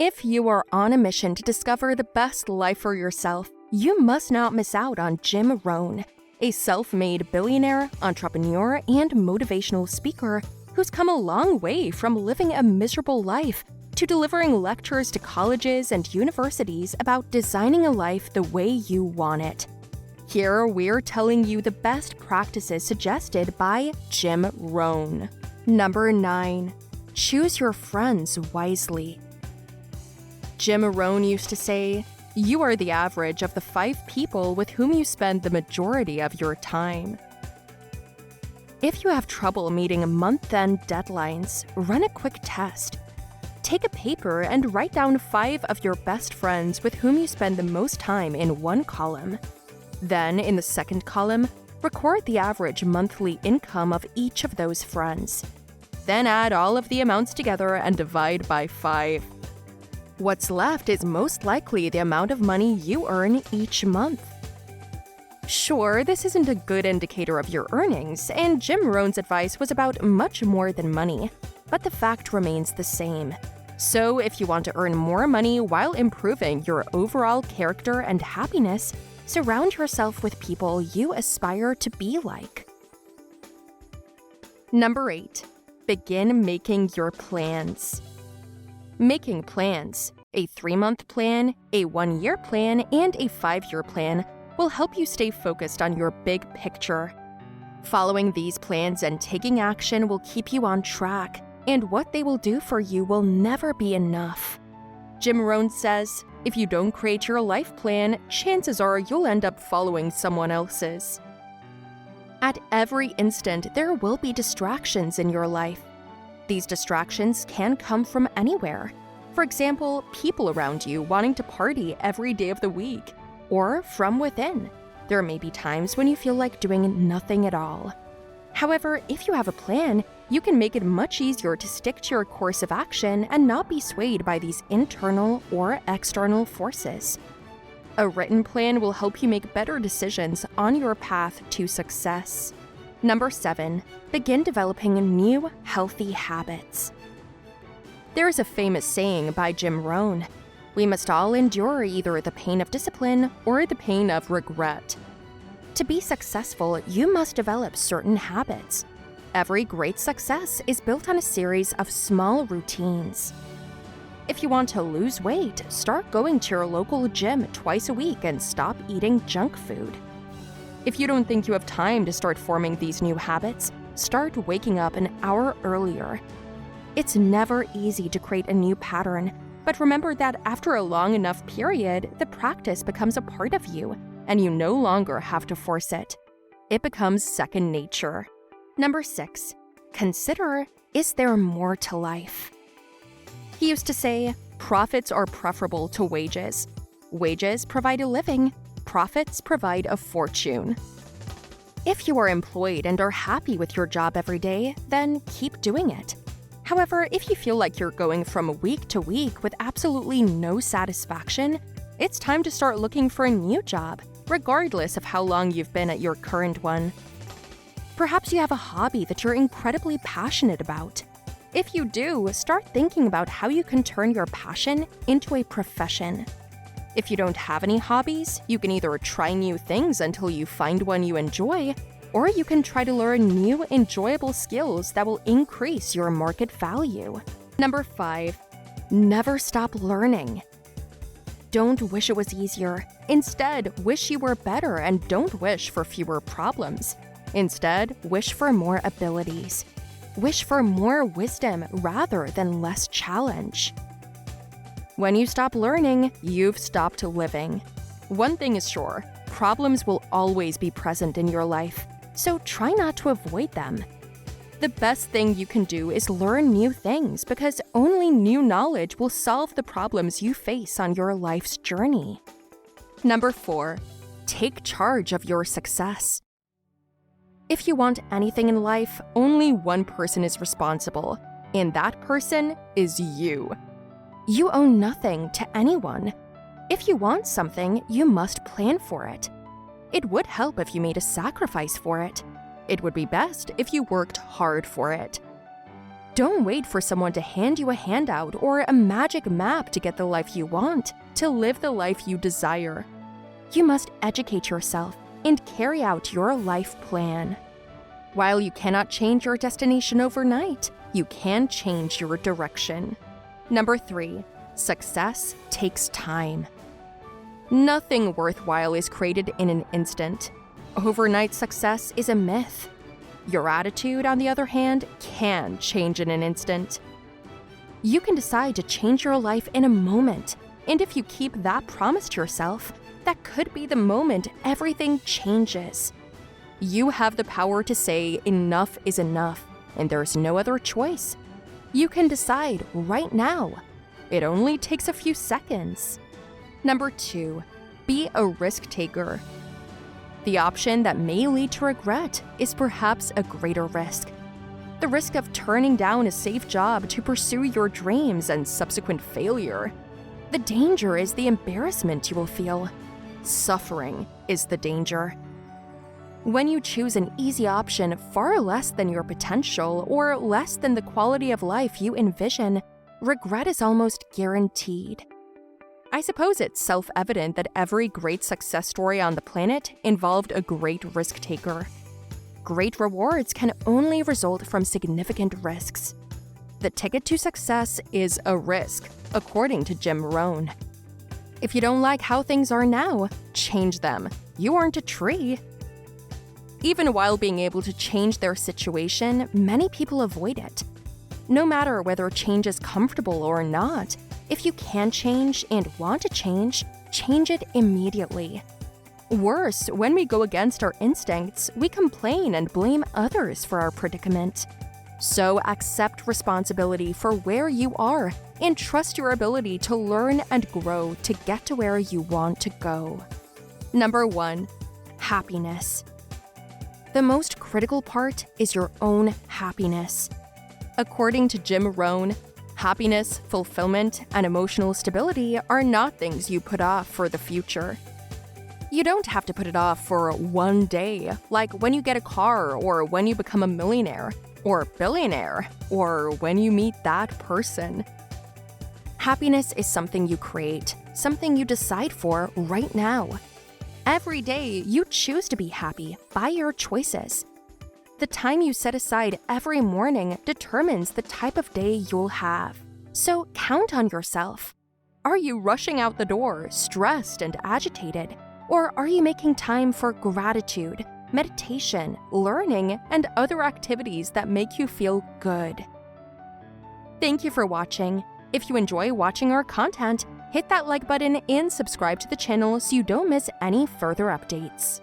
If you are on a mission to discover the best life for yourself, you must not miss out on Jim Rohn, a self-made billionaire, entrepreneur, and motivational speaker who's come a long way from living a miserable life to delivering lectures to colleges and universities about designing a life the way you want it. Here, we're telling you the best practices suggested by Jim Rohn. Number 9. Choose your friends wisely. Jim Rohn used to say, "You are the average of the 5 people with whom you spend the majority of your time." If you have trouble meeting month-end deadlines, run a quick test. Take a paper and write down 5 of your best friends with whom you spend the most time in one column. Then, in the second column, record the average monthly income of each of those friends. Then add all of the amounts together and divide by 5. What's left is most likely the amount of money you earn each month. Sure, this isn't a good indicator of your earnings, and Jim Rohn's advice was about much more than money, but the fact remains the same. So if you want to earn more money while improving your overall character and happiness, surround yourself with people you aspire to be like. Number 8. Begin making your plans. Making plans, a 3-month plan, a 1-year plan, and a 5-year plan will help you stay focused on your big picture. Following these plans and taking action will keep you on track, and what they will do for you will never be enough. Jim Rohn says, if you don't create your life plan, chances are you'll end up following someone else's. At every instant, there will be distractions in your life. These distractions can come from anywhere. For example, people around you wanting to party every day of the week, or from within. There may be times when you feel like doing nothing at all. However, if you have a plan, you can make it much easier to stick to your course of action and not be swayed by these internal or external forces. A written plan will help you make better decisions on your path to success. Number 7. Begin developing new, healthy habits. There is a famous saying by Jim Rohn, "We must all endure either the pain of discipline or the pain of regret." To be successful, you must develop certain habits. Every great success is built on a series of small routines. If you want to lose weight, start going to your local gym twice a week and stop eating junk food. If you don't think you have time to start forming these new habits, start waking up an hour earlier. It's never easy to create a new pattern, but remember that after a long enough period, the practice becomes a part of you, and you no longer have to force it. It becomes second nature. Number 6. Consider, is there more to life? He used to say, profits are preferable to wages. Wages provide a living. Profits provide a fortune. If you are employed and are happy with your job every day, then keep doing it. However, if you feel like you're going from week to week with absolutely no satisfaction, it's time to start looking for a new job, regardless of how long you've been at your current one. Perhaps you have a hobby that you're incredibly passionate about. If you do, start thinking about how you can turn your passion into a profession. If you don't have any hobbies, you can either try new things until you find one you enjoy, or you can try to learn new, enjoyable skills that will increase your market value. Number 5. Never stop learning. Don't wish it was easier. Instead, wish you were better and don't wish for fewer problems. Instead, wish for more abilities. Wish for more wisdom rather than less challenge. When you stop learning, you've stopped living. One thing is sure, problems will always be present in your life, so try not to avoid them. The best thing you can do is learn new things because only new knowledge will solve the problems you face on your life's journey. Number 4. Take charge of your success. If you want anything in life, only one person is responsible, and that person is you. You owe nothing to anyone. If you want something, you must plan for it. It would help if you made a sacrifice for it. It would be best if you worked hard for it. Don't wait for someone to hand you a handout or a magic map to get the life you want, to live the life you desire. You must educate yourself and carry out your life plan. While you cannot change your destination overnight, you can change your direction. Number 3, success takes time. Nothing worthwhile is created in an instant. Overnight success is a myth. Your attitude, on the other hand, can change in an instant. You can decide to change your life in a moment, and if you keep that promise to yourself, that could be the moment everything changes. You have the power to say enough is enough, and there's no other choice. You can decide right now. It only takes a few seconds. Number 2, be a risk taker. The option that may lead to regret is perhaps a greater risk. The risk of turning down a safe job to pursue your dreams and subsequent failure. The danger is the embarrassment you will feel. Suffering is the danger. When you choose an easy option far less than your potential or less than the quality of life you envision, regret is almost guaranteed. I suppose it's self-evident that every great success story on the planet involved a great risk taker. Great rewards can only result from significant risks. The ticket to success is a risk, according to Jim Rohn. If you don't like how things are now, change them. You aren't a tree. Even while being able to change their situation, many people avoid it. No matter whether change is comfortable or not, if you can change and want to change it immediately. Worse, when we go against our instincts, we complain and blame others for our predicament. So accept responsibility for where you are and trust your ability to learn and grow to get to where you want to go. Number 1, happiness. The most critical part is your own happiness. According to Jim Rohn, happiness, fulfillment, and emotional stability are not things you put off for the future. You don't have to put it off for one day, like when you get a car, or when you become a millionaire, or billionaire, or when you meet that person. Happiness is something you create, something you decide for right now. Every day, you choose to be happy by your choices. The time you set aside every morning determines the type of day you'll have. So count on yourself. Are you rushing out the door, stressed and agitated? Or are you making time for gratitude, meditation, learning, and other activities that make you feel good? Thank you for watching. If you enjoy watching our content, hit that like button and subscribe to the channel so you don't miss any further updates.